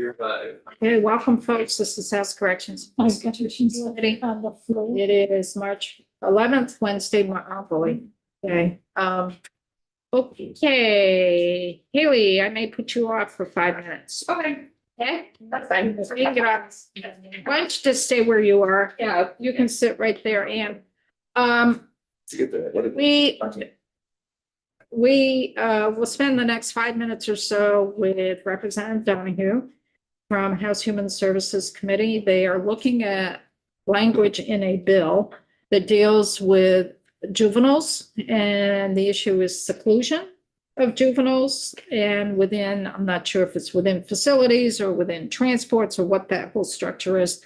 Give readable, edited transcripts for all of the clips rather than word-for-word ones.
Okay, welcome, folks. This is House Corrections. Committee. On the floor. It is March 11th, Wednesday, okay. Okay, Haley, I may put you off for 5 minutes. Okay, Okay? that's fine. So you can get off. Why don't you just stay where you are? Yeah, you can sit right there, Ann. We will spend the next 5 minutes or so with Representative Donahue from House Human Services Committee. They are looking at language in a bill that deals with juveniles, and the issue is seclusion of juveniles and within, I'm not sure if it's within facilities or within transports or what that whole structure is.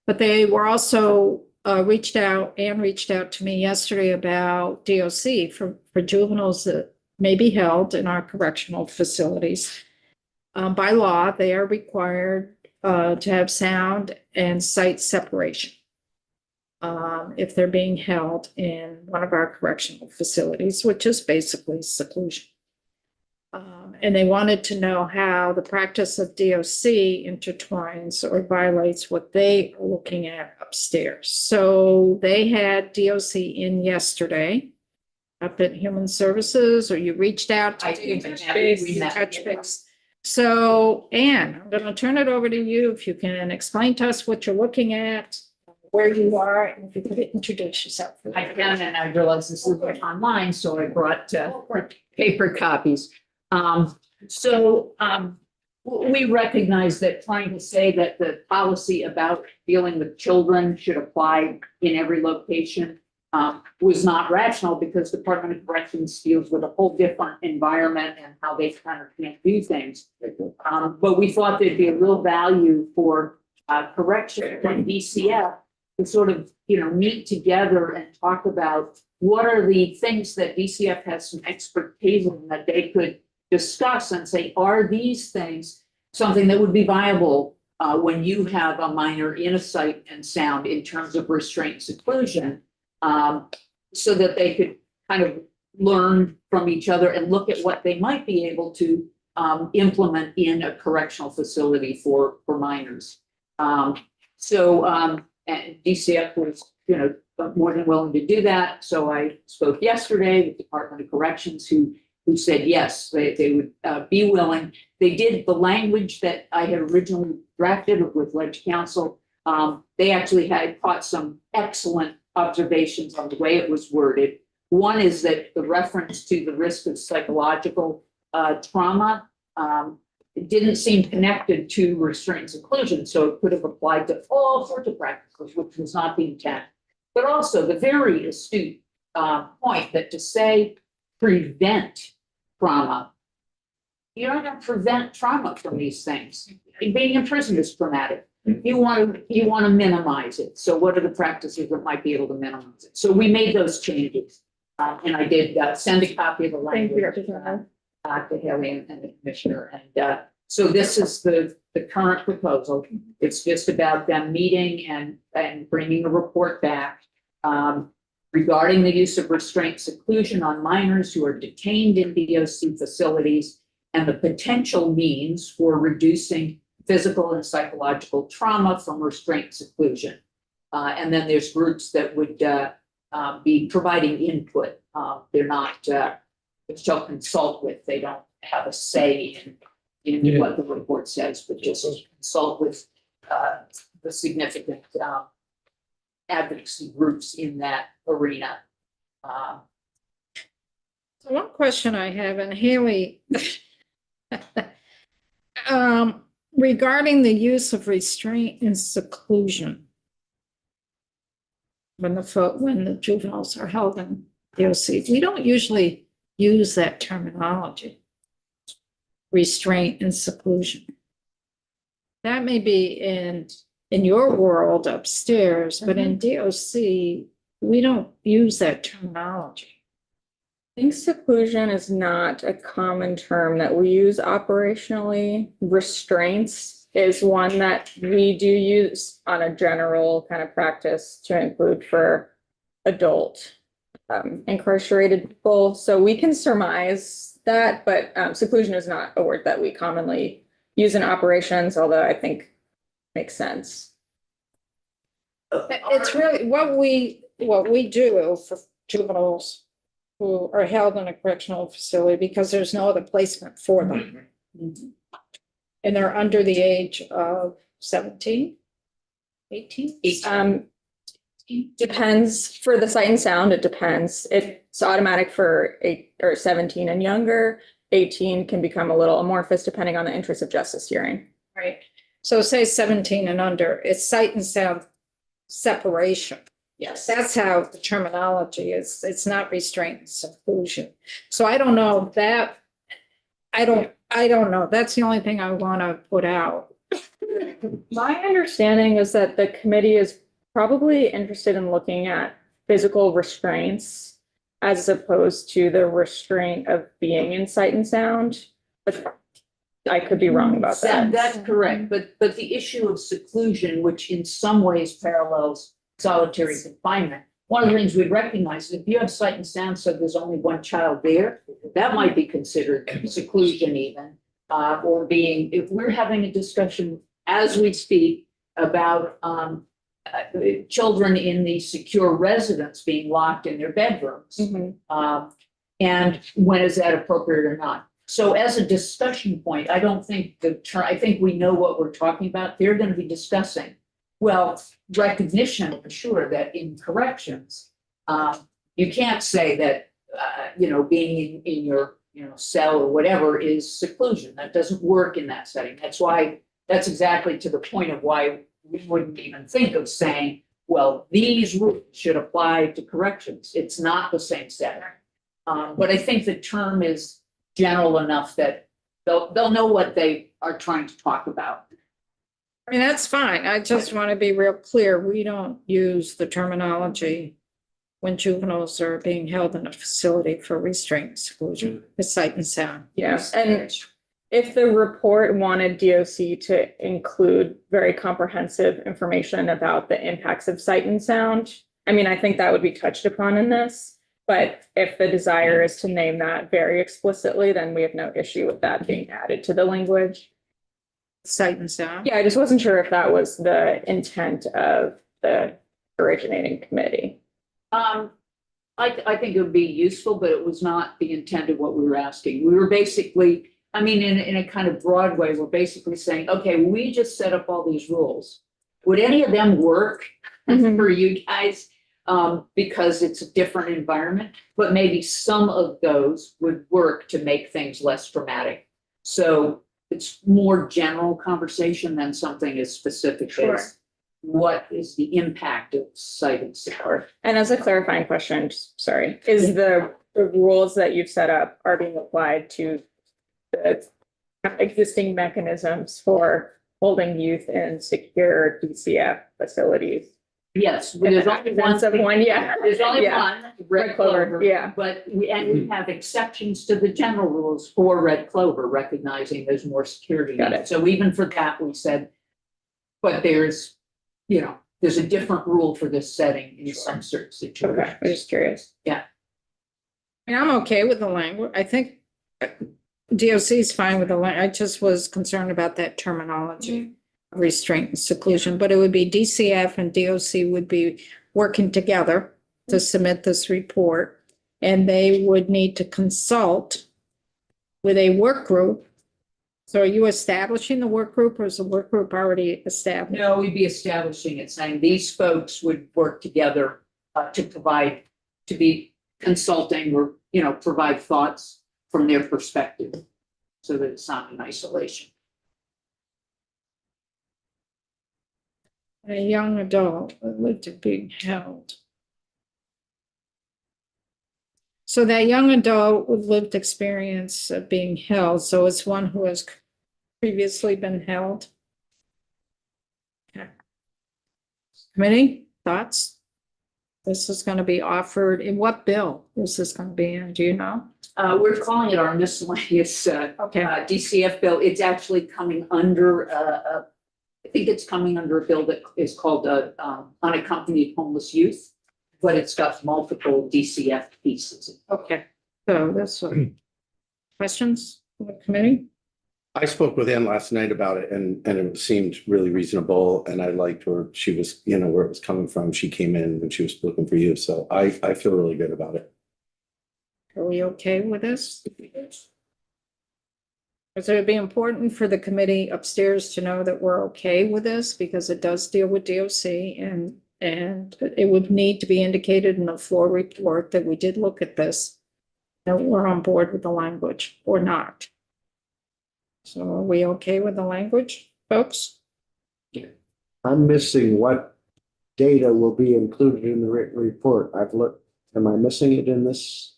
But they were also reached out to me yesterday about DOC for juveniles that may be held in our correctional facilities. By law, they are required to have sound and sight separation if they're being held in one of our correctional facilities, which is basically seclusion. And they wanted to know how the practice of DOC intertwines or violates what they are looking at upstairs. So they had DOC in yesterday up at Human Services, or you reached out to touch base. So Ann, I'm going to turn it over to you. If you can explain to us what you're looking at, where you are, and if you could introduce yourself. I can, and I realize this is online, so I brought paper copies. We recognize that trying to say that the policy about dealing with children should apply in every location was not rational, because the Department of Corrections deals with a whole different environment and how they kind of can't do things. But we thought there'd be a real value for correction and DCF to sort of, meet together and talk about what are the things that DCF has some expertise in that they could discuss and say, are these things something that would be viable when you have a minor in a sight and sound in terms of restraint and seclusion, so that they could kind of learn from each other and look at what they might be able to implement in a correctional facility for minors. And DCF was, more than willing to do that. So I spoke yesterday with the Department of Corrections, who said yes, they would be willing. They did the language that I had originally drafted with Ledge Council. They actually had caught some excellent observations on the way it was worded. One is that the reference to the risk of psychological trauma it didn't seem connected to restraint and seclusion, so it could have applied to all sorts of practices, which was not the intent. But also the very astute point that to say prevent trauma, you don't have to prevent trauma from these things. Being in prison is traumatic. You want to minimize it. So what are the practices that might be able to minimize it? So we made those changes, and I did send a copy of the language to Haley and the commissioner. And so this is the current proposal. It's just about them meeting and bringing a report back regarding the use of restraint seclusion on minors who are detained in DOC facilities and the potential means for reducing physical and psychological trauma from restraint seclusion. And then there's groups that would be providing input. They're not shall consult with. They don't have a say in what the report says, but just consult with the significant advocacy groups in that arena. So one question I have, and Haley, regarding the use of restraint and seclusion when the juveniles are held in DOC, we don't usually use that terminology, restraint and seclusion. That may be in your world upstairs, but in DOC, we don't use that terminology. I think seclusion is not a common term that we use operationally. Restraints is one that we do use on a general kind of practice to include for adult incarcerated people. So we can surmise that, but seclusion is not a word that we commonly use in operations, although I think makes sense. It's really what we do for juveniles who are held in a correctional facility because there's no other placement for them. And they're under the age of 17, 18? Depends for the Sight and Sound, it depends. It's automatic for 8 or 17 and younger. 18 can become a little amorphous depending on the interest of justice hearing. Right. So say 17 and under, it's sight and sound separation. Yes. That's how the terminology is. It's not restraint and seclusion. So I don't know that. I don't know. That's the only thing I want to put out. My understanding is that the committee is probably interested in looking at physical restraints as opposed to the restraint of being in sight and sound. But I could be wrong about that. That's correct, but the issue of seclusion, which in some ways parallels solitary confinement. One of the things we recognize is if you have sight and sound, so there's only one child there, that might be considered seclusion even. Or being, if we're having a discussion as we speak about children in the secure residence being locked in their bedrooms. And when is that appropriate or not? So as a discussion point, I don't think I think we know what we're talking about. They're going to be discussing, well, recognition for sure that in corrections, you can't say that, being in your, cell or whatever is seclusion. That doesn't work in that setting. That's exactly to the point of why we wouldn't even think of saying, well, these rules should apply to corrections. It's not the same setting. But I think the term is general enough that they'll know what they are trying to talk about. I mean, that's fine. I just want to be real clear. We don't use the terminology when juveniles are being held in a facility for restraint and seclusion, the sight and sound. Yes, and if the report wanted DOC to include very comprehensive information about the impacts of sight and sound, I mean, I think that would be touched upon in this. But if the desire is to name that very explicitly, then we have no issue with that being added to the language. Sight and sound. Yeah, I just wasn't sure if that was the intent of the originating committee. I think it would be useful, but it was not the intent of what we were asking. We were basically, I mean, in a kind of broad way, we're basically saying, okay, we just set up all these rules. Would any of them work for you guys? Because it's a different environment, but maybe some of those would work to make things less dramatic. So it's more general conversation than something as specific as what is the impact of sight and sound. And as a clarifying question, sorry, is the rules that you've set up are being applied to the existing mechanisms for holding youth in secure DCF facilities? Yes, there's only one. Yeah. There's only Yeah. one, Red Clover. Yeah. But we have exceptions to the general rules for Red Clover, recognizing there's more security. Got needed. So even for that, we said, but there's a different rule for this setting in some certain situations. Okay, I'm just curious. I mean, I'm okay with the language. I think DOC is fine with the language. I just was concerned about that terminology. Restraint and seclusion, but it would be DCF and DOC would be working together to submit this report. And they would need to consult with a work group. So are you establishing the work group or is the work group already established? No, we'd be establishing it, saying these folks would work together to be consulting or, provide thoughts from their perspective so that it's not in isolation. A young adult lived to being held. So that young adult with lived experience of being held, so it's one who has previously been held. Okay. Committee, thoughts? This is going to be offered, in what bill is this going to be in, do you know? We're calling it our miscellaneous DCF bill. It's actually coming under I think it's coming under a bill that is called unaccompanied homeless youth, but it's got multiple DCF pieces. Okay, so that's what, questions from the committee? I spoke with Ann last night about it and it seemed really reasonable and I liked where she was, where it was coming from. She came in when she was looking for you. So I feel really good about it. Are we okay with this? Because it would be important for the committee upstairs to know that we're okay with this because it does deal with DOC and it would need to be indicated in the floor report that we did look at this, that we're on board with the language or not. So are we okay with the language, folks? I'm missing what data will be included in the written report. I've looked, am I missing it in this?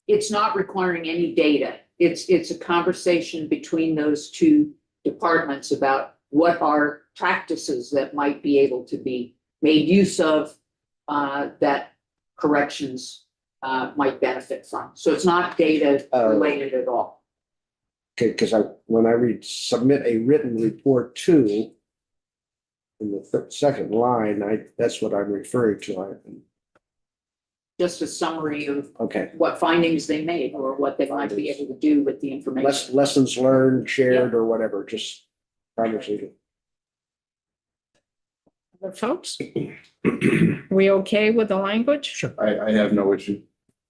It's not requiring any data. It's a conversation between those two departments about what are practices that might be able to be made use of, that corrections might benefit from. So it's not data related at all. Okay, because when I read submit a written report to, in the second line, that's what I'm referring to. Just a summary of Okay, what findings they made or what they might be able to do with the information. lessons learned, shared, or whatever, just conversation. The folks? We okay with the language? Sure. I have no issue.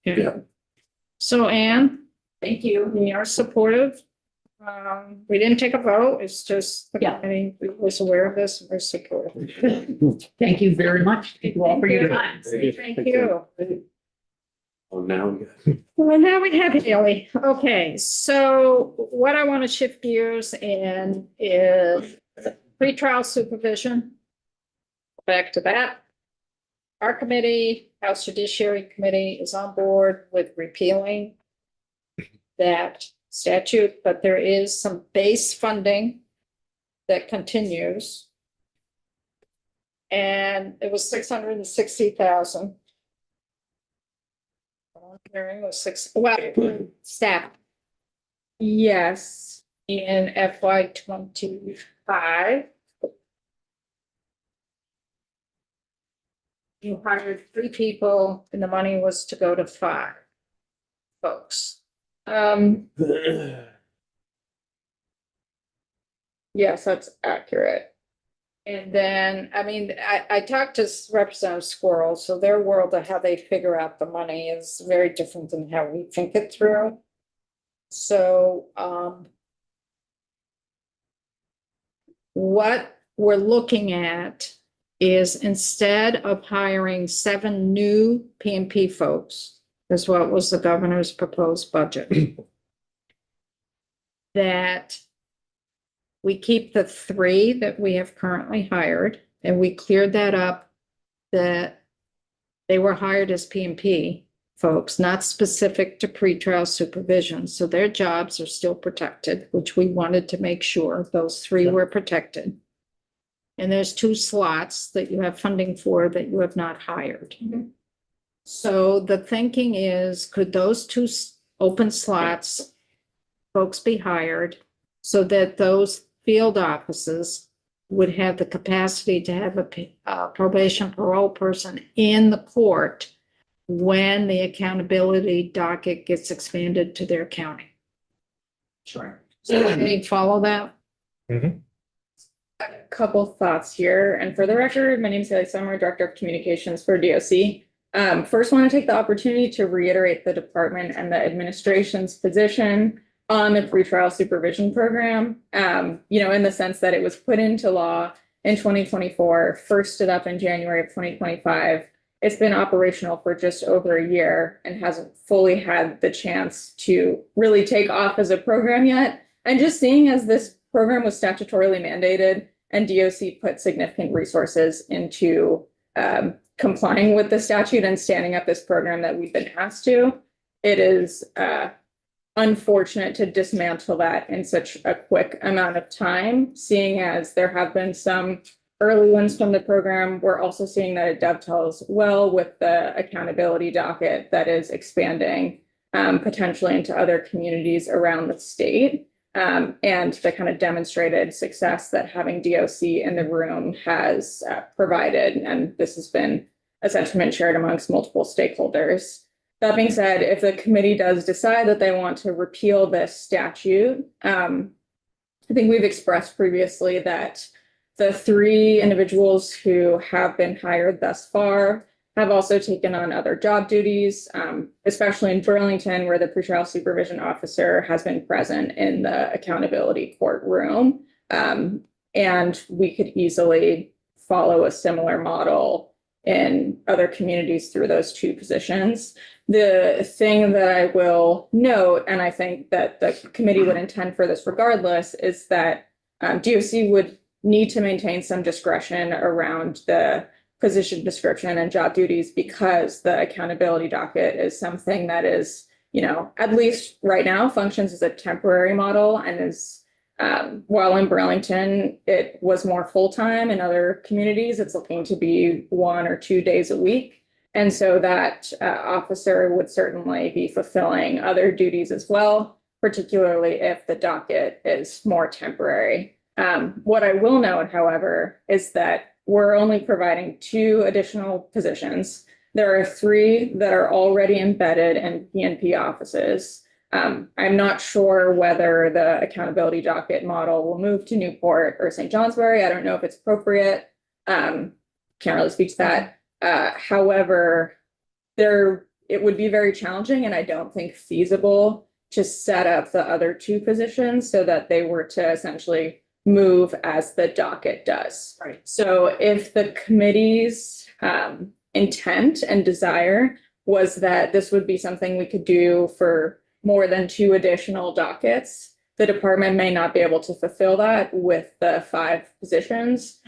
Yeah. So Anne, Thank you. we are supportive. We didn't take a vote, it's just, the Yeah. committee was aware of this, and we're supportive. Thank you very much. Thank you all for your time. Thank you. Oh, now. Well, now we have Haley. Okay, so what I want to shift gears in is pretrial supervision. Back to that. Our committee, House Judiciary Committee, is on board with repealing that statute, but there is some base funding that continues. And it was 660,000. Hearing was staff Yes, in FY 25. You hired 3 people and the money was to go to 5 folks. yes, that's accurate. And then, I mean, I talked to Representative Squirrel, so their world of how they figure out the money is very different than how we think it through. So, what we're looking at is instead of hiring 7 new PMP folks, is what was the governor's proposed budget, that we keep the 3 that we have currently hired, and we cleared that up, that they were hired as PMP folks, not specific to pretrial supervision. So their jobs are still protected, which we wanted to make sure those 3 were protected. And there's 2 slots that you have funding for that you have not hired. So the thinking is, could those 2 open slots folks be hired so that those field offices would have the capacity to have a probation parole person in the court when the accountability docket gets expanded to their county? Sure. So can you follow that? A couple thoughts here, and for the record, my name is Haley Summer, Director of Communications for DOC. First, want to take the opportunity to reiterate the department and the administration's position on the pretrial supervision program. In the sense that it was put into law in 2024, first stood up in January of 2025. It's been operational for just over a year and hasn't fully had the chance to really take off as a program yet. And just seeing as this program was statutorily mandated and DOC put significant resources into complying with the statute and standing up this program that we've been asked to, it is unfortunate to dismantle that in such a quick amount of time, seeing as there have been some early ones from the program. We're also seeing that it dovetails well with the accountability docket that is expanding potentially into other communities around the state. And the kind of demonstrated success that having DOC in the room has provided. And this has been a sentiment shared amongst multiple stakeholders. That being said, if the committee does decide that they want to repeal this statute, I think we've expressed previously that the 3 individuals who have been hired thus far have also taken on other job duties, especially in Burlington, where the pretrial supervision officer has been present in the accountability courtroom. And we could easily follow a similar model in other communities through those 2 positions. The thing that I will note, and I think that the committee would intend for this regardless, is that DOC would need to maintain some discretion around the position description and job duties, because the accountability docket is something that is, at least right now, functions as a temporary model, and is, while in Burlington, it was more full-time. In other communities, it's looking to be 1 or 2 days a week. And so that officer would certainly be fulfilling other duties as well, particularly if the docket is more temporary. What I will note, however, is that we're only providing 2 additional positions. There are 3 that are already embedded in PNP offices. I'm not sure whether the accountability docket model will move to Newport or St. Johnsbury. I don't know if it's appropriate. Can't really speak to that. However, it would be very challenging, and I don't think feasible to set up the other 2 positions so that they were to essentially move as the docket does. Right. So if the committee's intent and desire was that this would be something we could do for more than 2 additional dockets, the department may not be able to fulfill that with the 5 positions,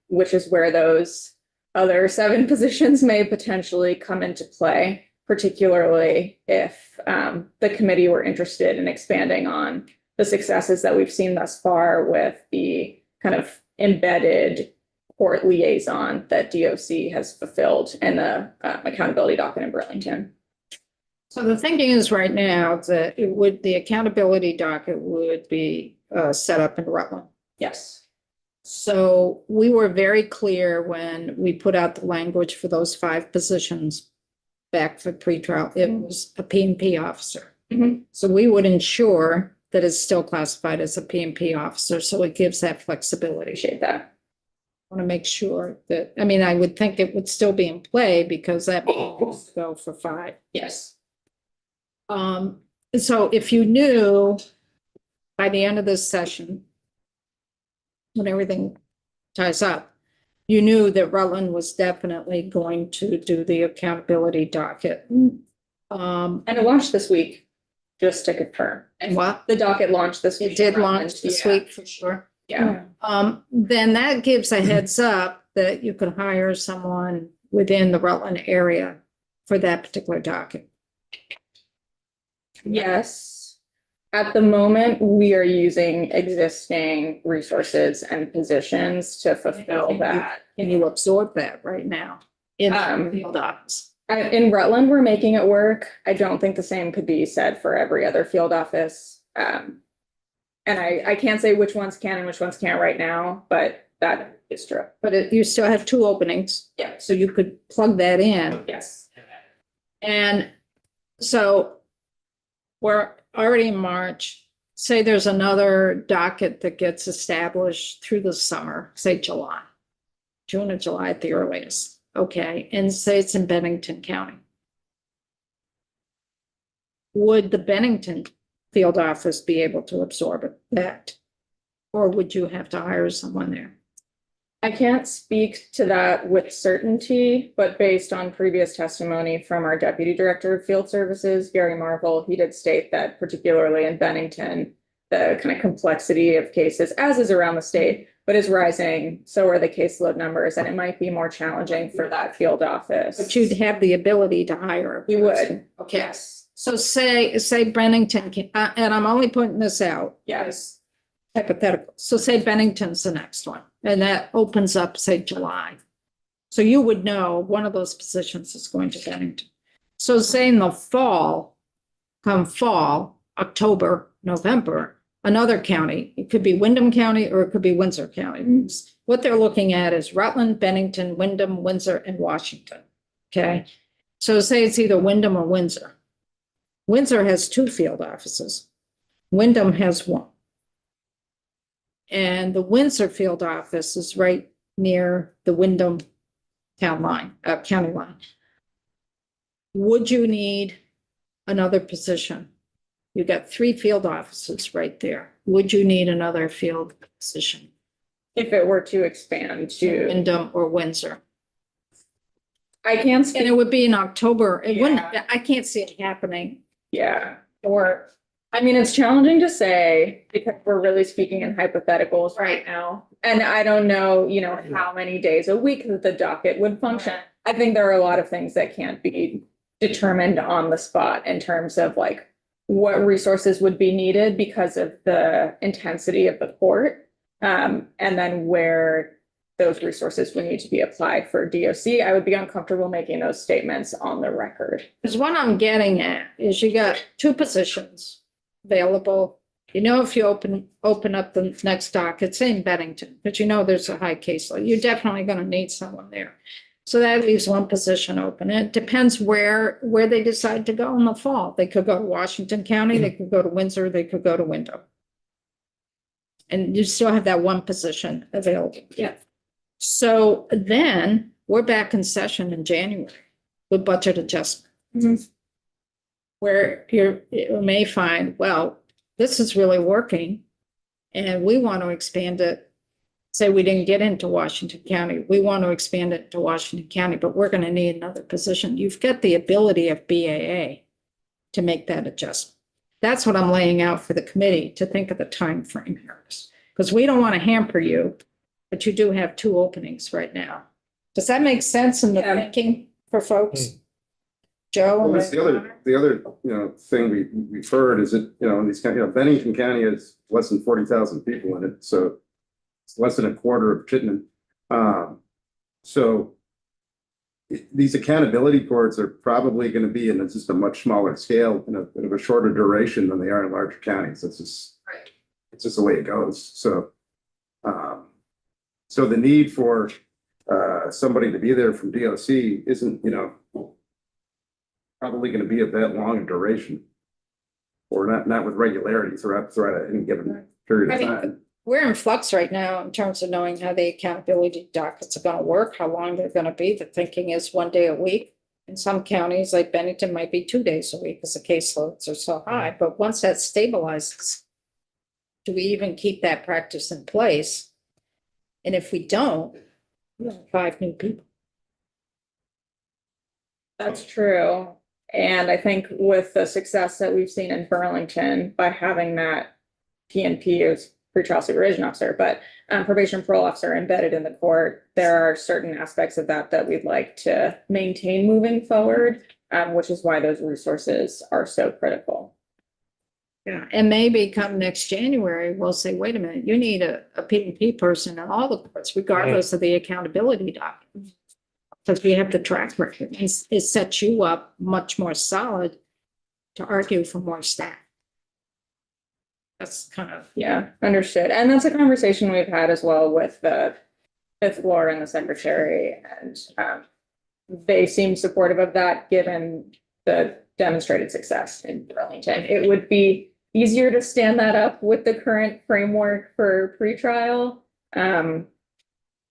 which is where those other 7 positions may potentially come into play, particularly if the committee were interested in expanding on the successes that we've seen thus far with the kind of embedded court liaison that DOC has fulfilled in the accountability docket in Burlington. So the thinking is right now that the accountability docket would be set up in Rutland. Yes. So we were very clear when we put out the language for those 5 positions back for pretrial. It was a PNP officer. So we would ensure that it's still classified as a PNP officer. So it gives that flexibility. Appreciate that. I want to make sure that, I mean, I would think it would still be in play because that would go for 5. Yes. So if you knew by the end of this session, when everything ties up, you knew that Rutland was definitely going to do the accountability docket. And it launched this week, just to confirm. And what? The docket launched this week. It did launch this week for sure. Yeah. Then that gives a heads up that you could hire someone within the Rutland area for that particular docket. Yes. At the moment, we are using existing resources and positions to fulfill that. Can you absorb that right now in the field office? In Rutland, we're making it work. I don't think the same could be said for every other field office. And I can't say which ones can and which ones can't right now, but that is true. But you still have 2 openings. Yeah. So you could plug that in. Yes. And so we're already in March. Say there's another docket that gets established through the summer, say July, June or July at the earliest. Okay, and say it's in Bennington County. Would the Bennington field office be able to absorb that? Or would you have to hire someone there? I can't speak to that with certainty, but based on previous testimony from our Deputy Director of Field Services, Gary Marvel, he did state that particularly in Bennington, the kind of complexity of cases, as is around the state, but is rising. So are the caseload numbers, and it might be more challenging for that field office. But you'd have the ability to hire. We would. Okay. Yes. So say Bennington, and I'm only putting this out. Yes. Hypothetical. So say Bennington's the next one, and that opens up, say, July. So you would know one of those positions is going to Bennington. So say in the fall, come fall, October, November, another county, it could be Windham County or it could be Windsor County. What they're looking at is Rutland, Bennington, Windham, Windsor, and Washington. Okay. So say it's either Wyndham or Windsor. Windsor has 2 field offices. Wyndham has 1. And the Windsor field office is right near the Wyndham town line, county line. Would you need another position? You got 3 field offices right there. Would you need another field position? If it were to expand to, Wyndham or Windsor? I can And speak, it would be in October. It wouldn't, Yeah. I can't see it happening. yeah, or, I mean, it's challenging to say because we're really speaking in hypotheticals right now. And I don't know, how many days a week that the docket would function. I think there are a lot of things that can't be determined on the spot in terms of like what resources would be needed because of the intensity of the court. And then where those resources would need to be applied for DOC. I would be uncomfortable making those statements on the record. Because what I'm getting at is you got 2 positions available. If you open up the next docket, say in Bennington, but there's a high caseload, you're definitely going to need someone there. So that leaves 1 position open. It depends where they decide to go in the fall. They could go to Washington County, they could go to Windsor, they could go to Wyndham. And you still have that 1 position available. Yeah. So then we're back in session in January with budget adjustment. Where you may find, well, this is really working and we want to expand it. Say we didn't get into Washington County. We want to expand it to Washington County, but we're going to need another position. You've got the ability of BAA to make that adjustment. That's what I'm laying out for the committee to think of the time frame here. Because we don't want to hamper you, but you do have 2 openings right now. Does that make sense in the Yeah. thinking for folks? Joe? Well, that's the other, thing we've heard is that, in these kind, Bennington County has less than 40,000 people in it, so it's less than a quarter of Chittenden. So these accountability courts are probably going to be in just a much smaller scale and of a shorter duration than they are in larger counties. It's just the way it goes. So, so the need for somebody to be there from DOC isn't, probably going to be of that long a duration, or not with regularity throughout any given period of time. We're in flux right now in terms of knowing how the accountability dockets are going to work, how long they're going to be. The thinking is 1 day a week. In some counties like Bennington might be 2 days a week because the caseloads are so high. But once that stabilizes, do we even keep that practice in place? And if we don't, we have 5 new people. That's true. And I think with the success that we've seen in Burlington by having that PNP as pretrial supervision officer, but probation parole officer embedded in the court, there are certain aspects of that we'd like to maintain moving forward, which is why those resources are so critical. Yeah, and maybe come next January, we'll say, wait a minute, you need a PNP person in all the courts, regardless of the accountability document. Because we have the track record, it sets you up much more solid to argue for more staff. That's kind of, Yeah, understood. And that's a conversation we've had as well with the fifth floor and the secretary, and they seem supportive of that, given the demonstrated success in Burlington. It would be easier to stand that up with the current framework for pretrial.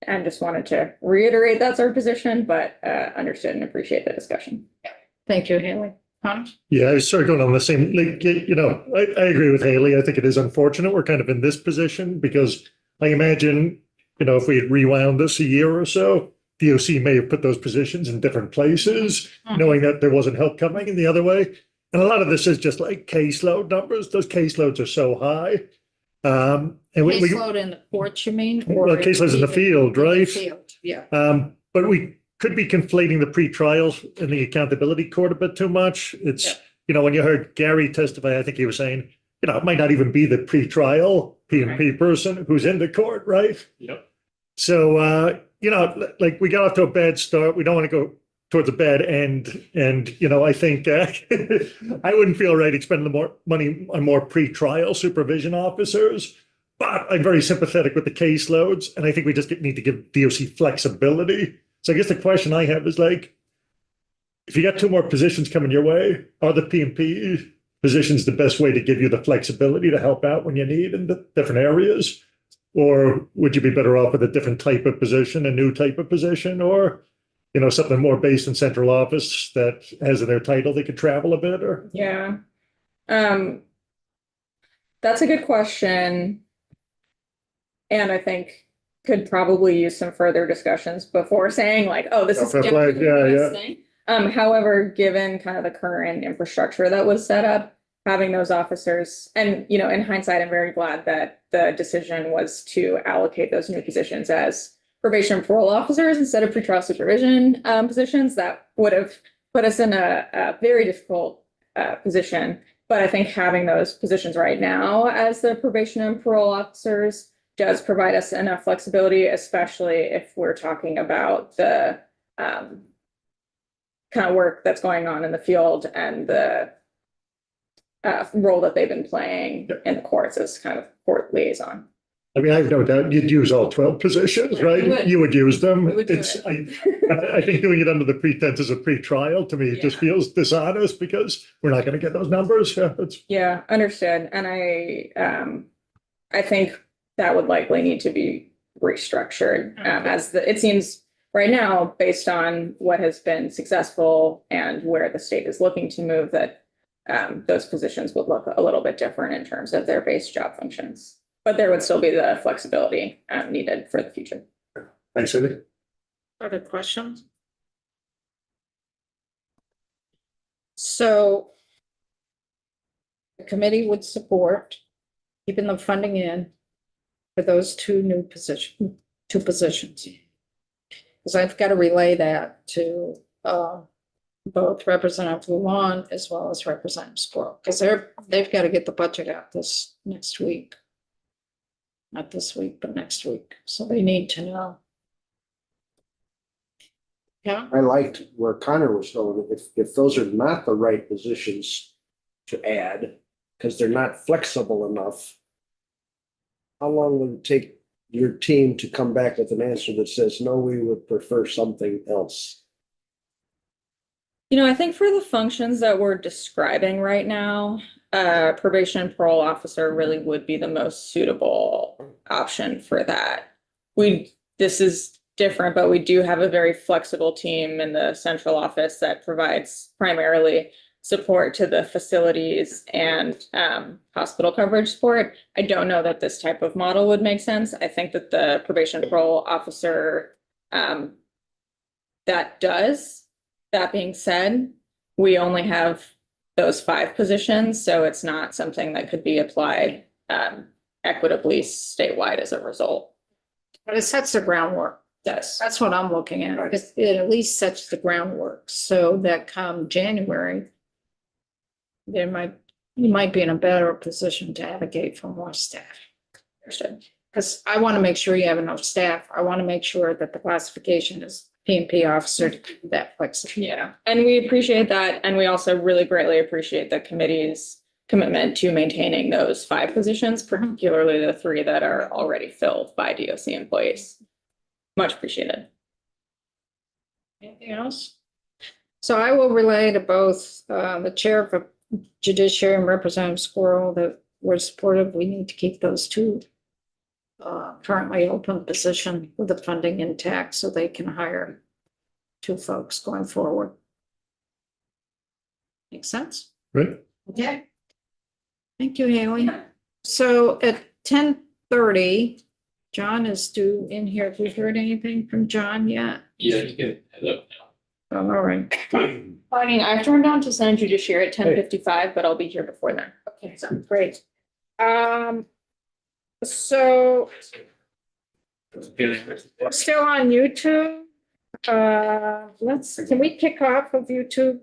And just wanted to reiterate that's our position, but understood and appreciate the discussion. thank you, Haley. Connor? Yeah, I was sort of going on the same, I agree with Haley. I think it is unfortunate we're kind of in this position because I imagine, if we had rewound this a year or so, DOC may have put those positions in different places, knowing that there wasn't help coming in the other way. And a lot of this is just like caseload numbers. Those caseloads are so high. And Caseload in the courts, you mean? Or Well, caseloads in the field, in the right? field, yeah. But we could be conflating the pre-trials and the accountability court a bit too much. It's, when you heard Gary testify, I think he was saying, it might not even be the pre-trial PNP person who's in the court, right? Yep. So, like we got off to a bad start. We don't want to go towards a bad end. And, I think I wouldn't feel right expending more money on more pre-trial supervision officers. But I'm very sympathetic with the caseloads. And I think we just need to give DOC flexibility. So I guess the question I have is if you got two more positions coming your way, are the P&P positions the best way to give you the flexibility to help out when you need in the different areas? Or would you be better off with a different type of position, a new type of position, or, you know, something more based in central office that has in their title they could travel a bit, or? Yeah. That's a good question. And I think could probably use some further discussions before saying like, oh, this is Yeah, definitely yeah, the yeah. best thing. However, given kind of the current infrastructure that was set up, having those officers, and you know, in hindsight, I'm very glad that the decision was to allocate those new positions as probation and parole officers instead of pretrial supervision positions. That would have put us in a very difficult position. But I think having those positions right now as the probation and parole officers does provide us enough flexibility, especially if we're talking about the kind of work that's going on in the field and the role that they've been playing in the courts as kind of court liaison. I mean, I have no doubt you'd use all 12 positions, right? We would. You would use them. We would do It's, I think doing it under the pretenses of pre-trial, to me, it just Yeah. feels dishonest because we're not going to get those numbers. Yeah, it's, Yeah, understood. And I think that would likely need to be restructured as it seems right now, based on what has been successful and where the state is looking to move, that those positions would look a little bit different in terms of their base job functions. But there would still be the flexibility needed for the future. thanks, Cindy. Other questions? So the committee would support keeping the funding in for those two positions. Because I've got to relay that to both Representative Luan as well as Representative Squirrel, because they've got to get the budget out this next week. Not this week, but next week. So they need to know. Yeah. I liked where Connor was going. If those are not the right positions to add, because they're not flexible enough, how long would it take your team to come back with an answer that says, no, we would prefer something else? You know, I think for the functions that we're describing right now, probation and parole officer really would be the most suitable option for that. This is different, but we do have a very flexible team in the central office that provides primarily support to the facilities and hospital coverage support. I don't know that this type of model would make sense. I think that the probation and parole officer that does. That being said, we only have those 5 positions, so it's not something that could be applied equitably statewide as a result. But it sets the groundwork. Yes. That's what I'm looking at. It at least sets the groundwork so that come January, you might be in a better position to advocate for more staff. Understood. Because I want to make sure you have enough staff. I want to make sure that the classification is P&P officer to keep that flexible. Yeah, and we appreciate that, and we also really greatly appreciate the committee's commitment to maintaining those 5 positions, particularly the 3 that are already filled by DOC employees. Much appreciated. Anything else? So I will relay to both the chair of Judiciary and Representative Squirrel that we're supportive. We need to keep those 2 currently open position with the funding intact so they can hire 2 folks going forward. Make sense? Right? Okay. Thank you, Haley. So at 10:30, John is due in here. Have we heard anything from John yet? Yeah, you can head up now. Oh, all right. Fine, I've turned on to Senate Judiciary at 10:55, but I'll be here before then. Okay, so great. So we're still on YouTube. Can we kick off of YouTube